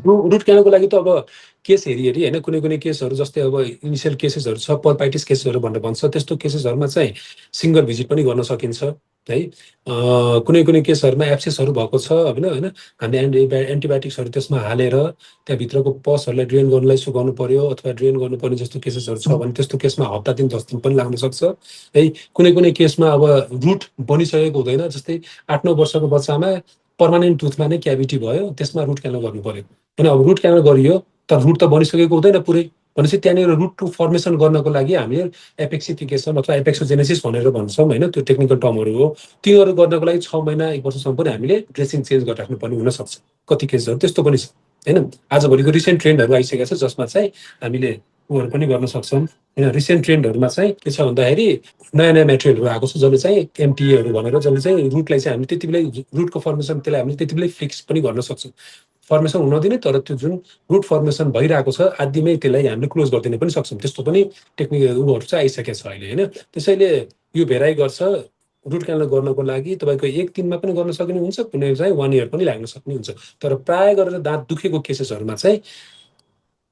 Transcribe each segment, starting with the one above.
Root क्यानलको लागि त अब केस हेरी होइन, कुनै केसहरू जस्तै अब इनिसियल केसेसहरू छ, पर्पाइटिस केसहरू भनेर भन्छ, त्यस्तो केसेसहरूमा चाहिँ सिङ्गल भिजिट पनि गर्न सकिन्छ है। कुनै केसहरूमा एब्सेसहरू भएको छ होइन, हामीले एन्टिबायोटिक्सहरू त्यसमा हालेर त्यहाँभित्रको पसहरूलाई ड्रेन गर्नलाई सुगाउनु पर्यो, अथवा ड्रेन गर्नुपर्ने जस्तो केसेसहरू छ भने त्यस्तो केसमा हप्ता दिन 10 दिन पनि लाग्न सक्छ है। कुनै केसमा अब रुट बनिसकेको हुँदैन, जस्तै 8-9 वर्षको बच्चामा पर्मानेन्ट टुथमा नै क्याभिटी भयो, त्यसमा रुट क्यानल गर्नु पर्यो होइन। अब रुट क्यानल गरियो तर रुट त बनिसकेको हुँदैन पुरै, भनेपछि त्यहाँनिर रुट टु फर्मेसन गर्नको लागि हामीले एपेक्सिफिकेसन अथवा एपेक्सोजेनेसिस भनेर भन्छौँ होइन, त्यो टेक्निकल टर्महरू हो। त्योहरू गर्नको लागि 6 महिना 1 वर्षसम्म पनि हामीले ड्रेसिङ चेन्ज गरिराख्नुपर्ने हुनसक्छ। कति केसहरू त्यस्तो पनि छ होइन। आजभोलिको रिसेन्ट ट्रेन्डहरू आइसकेको छ जसमा चाहिँ हामीले उहरू पनि गर्न सक्छौँ होइन। रिसेन्ट ट्रेन्डहरूमा चाहिँ के छ भन्दाखेरि नयाँ मेटेरियलहरू आएको छ जसले चाहिँ एमटिएहरू भनेर, जसले चाहिँ रुटलाई चाहिँ हामीले त्यति बेलै रुटको फर्मेसन त्यसलाई हामीले त्यति बेलै फिक्स पनि गर्न सक्छौँ। फर्मेसन हुन दिने, तर त्यो जुन रुट फर्मेसन भइरहेको छ आदिमै त्यसलाई हामीले क्लोज गरिदिन पनि सक्छौँ। त्यस्तो पनि टेक्निकल उहरू चाहिँ आइसकेको छ अहिले होइन। त्यसैले यो भेराइ गर्छ। रुट क्यानल गर्नको लागि तपाईँको 1 दिनमा पनि गर्न सक्ने हुन्छ, कुनै चाहिँ 1 इयर पनि लाग्न सक्ने हुन्छ। तर प्राय गरेर दाँत दुखेको केसेसहरूमा चाहिँ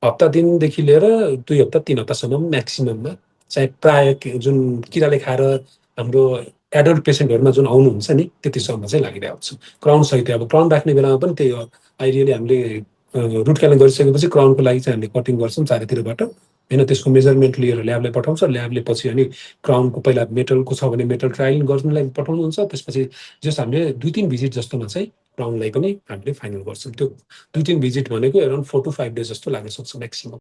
हप्ता दिनदेखि लिएर 2 हप्ता 3 हप्तासम्म म्याक्सिमममा, चाहिँ प्राय जुन किराले खाएर हाम्रो एडल्ट पेसेन्टहरूमा जुन आउनुहुन्छ नि त्यतिसम्म चाहिँ लागिरहेको हुन्छ। क्राउन सहित अब क्राउन राख्ने बेलामा पनि त्यही हो, आइडियली हामीले रुट क्यानल गरिसकेपछि क्राउनको लागि चाहिँ हामीले कटिङ गर्छौँ चारैतिरबाट होइन। त्यसको मेजरमेन्ट लिएर ल्याबलाई पठाउँछ, ल्याबले पछि अनि क्राउनको पहिला मेटलको छ भने मेटल ट्रायल गर्नलाई पठाउनुहुन्छ, त्यसपछि जस हामीले 2-3 भिजिट जस्तोमा चाहिँ क्राउनलाई पनि हामीले फाइनल गर्छौँ। त्यो 2-3 भिजिट भनेको एराउन्ड 4 to 5 डेज जस्तो लाग्न सक्छ म्याक्सिमम।